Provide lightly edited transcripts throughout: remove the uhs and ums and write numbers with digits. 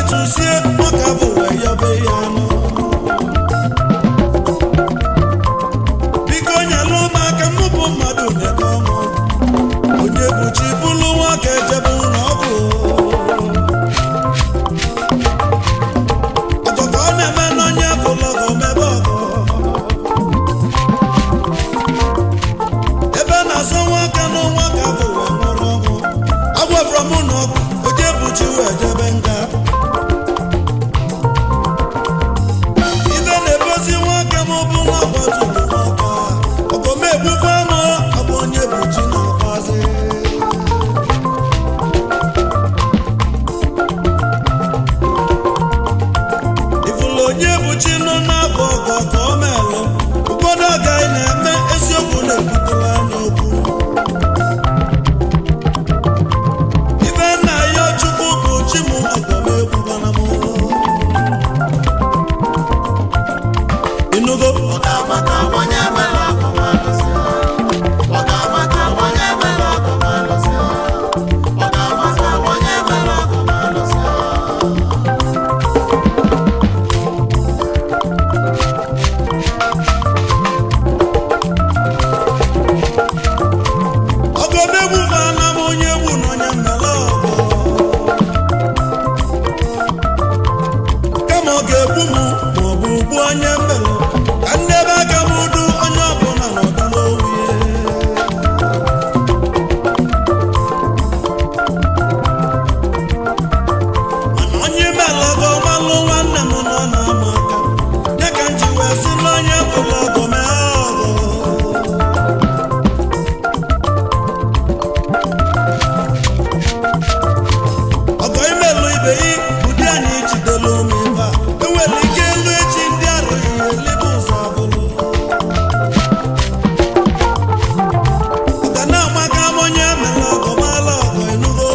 tụzie maka bụ wee yọbe ya anụ biko nyelụ m aka mụ bụ mmadụ na-ede ọnwụ onye buchi bụlụ nwoke ejebe ụlọ ọgwụ ọgọ ka ọ na-eme n'onye bụlọgọ mebe ọgọ ebe na-asọ nwoke n'ụwa ka bụ wee nwụrụ ọgwụ agwafọrọ m n'ọgwụ onye buchi wee jebe nga ibe na-ebozi nwoke m bụ nwa agbatubu nwoke ọgọ m egbukwa m ọ bụ onye buchi na-akwazi ifụlụ onye buchi nọ n'afọ ọgọ ka ọ melụ ụfọdụ agaghị na-eme eziokwu na-ebutela anya okwu ibe nna ya chukwu bụ chi m ọgọ m egbukwana m inugo ọgọ m egbukwana m onye egbu na onye mmele ọgọ kama ọ ga-egbu m maọbụ gbuo onye mmelụ ka ndebe aka m udu onye ọbụla n'ọdụ n'owie mana onye mmelụ ọgọ malụ nwanne m nọ na-ama aka ya ka m ji wee sị na onye bụla ọgọ mee ọgọ ọgọ imelụ ibe yi ụdị anyị jidelu ụmụ ibe a enwere ike elu echi ndị arụghị elibe ụzọ abụlụ ọga na-amaka m onye emela ọgọ mala ọgọ enugo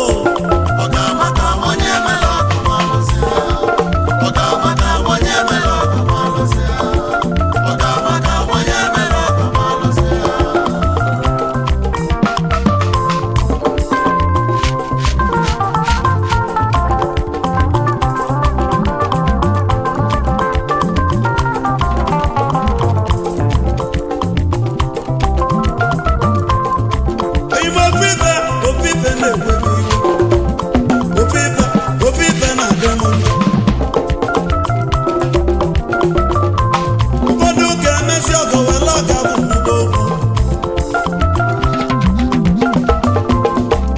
oyime ofufe na-ekwe m iwe ofufe na-adị m ndụ ụfọdụ ụka emesi ọgọ were ọga bụ mgbe okwu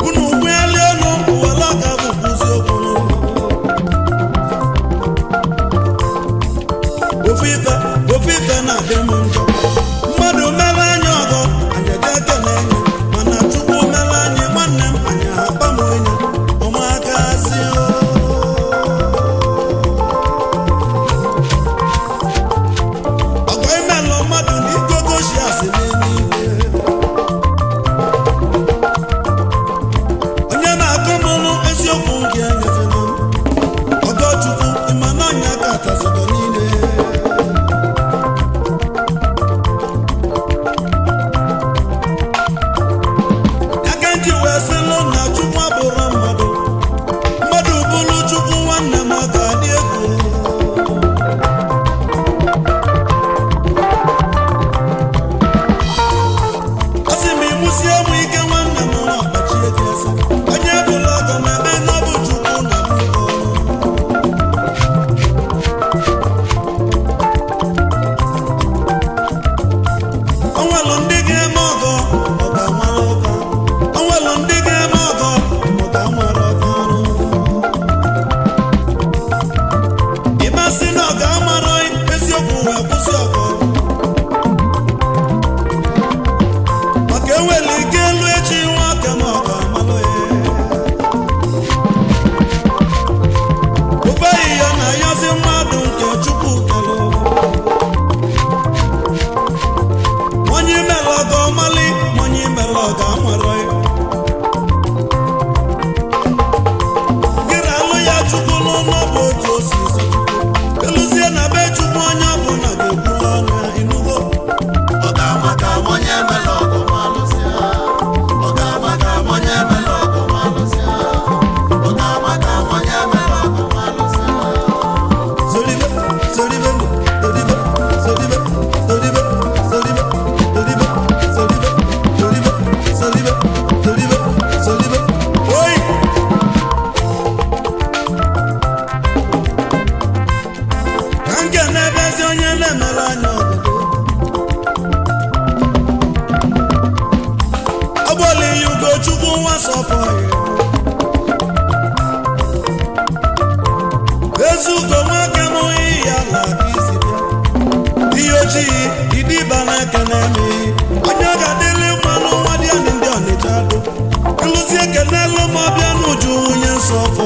unu ụgbọelu ọnụ were ọga bụ kwụzi okwu ofufe na-adị m njọ mmadụ mere anya ọgọ anyị eje ekele enyi mana chukwu mere anyị nwanne m anyị akpa m onye ụmụaka si ọgọ imelụ mmadụ na igogoshi asị n'eluigwe onye na-akọ mụrụ eziokwu nke enyefere m ọgọ chukwu ịma na ọnya ka atazọgọ niile ekene mi onye ga-adịrị mmanụ nwa dị anyị ndị Ọnịcha dụ ịlụzi ekene elu ma ọbịa n'uju nwunye nsọfọ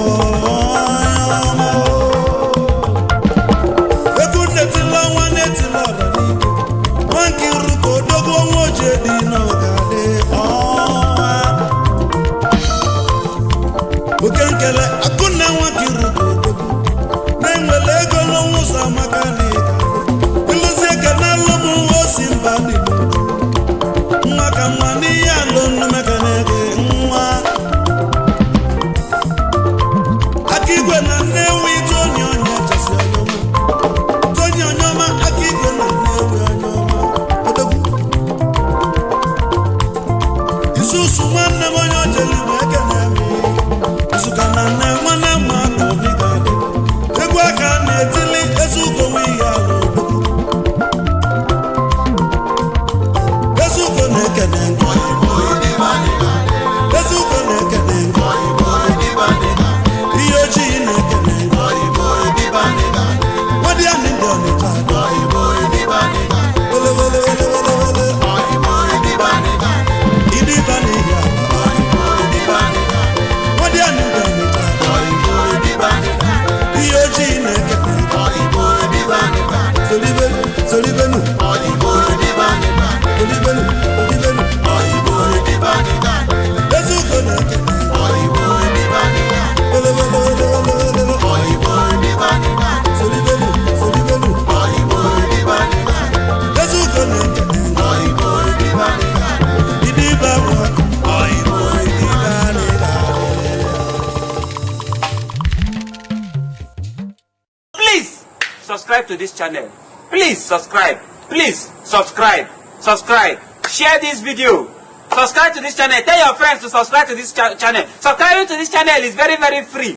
egwu netila nwa netila ọdanihu nwa nke iru ka odogwu onwe oji dị n'ọgadị oke nkele akụnne nwa nke iru ka odogwu na-enwele ego n'ọnwụ ụzọ amaka na ịga ịlụzi ekene elu m nwa osi mba dị nwa ka nwa n'ihe alụ nnumekene gị nwa aka igwe na Nnewi Tony onye chesi onyeọma Tony onyeọma aka igwe na Nnewi onyeọma odogwu isusu nwanne m onye ojeligbo ekene mi izuka na nne nwanne m aka obi ga-adị egwu aka na-etili ezi ugo nwe ihe alụ odogwu ezi ugo na-ekene ezi ugo na-ekene ihe ojii na-ekene nwadị ya ndị Ọnịcha idibaniga nwadị ya ndị Ọnịcha ihe ojii na-ekene solibenu solibenu solibenu solibenu ezi ugo na-ekene solibenu solibenu ezi ugo na-ekene idibabụ idibaniga. Please subscribe to this channel. Please subscribe. Please subscribe. Subscribe. Share this video. Subscribe to this channel. Tell your friends to subscribe to this channel. Subscribing to this channel is very, very free.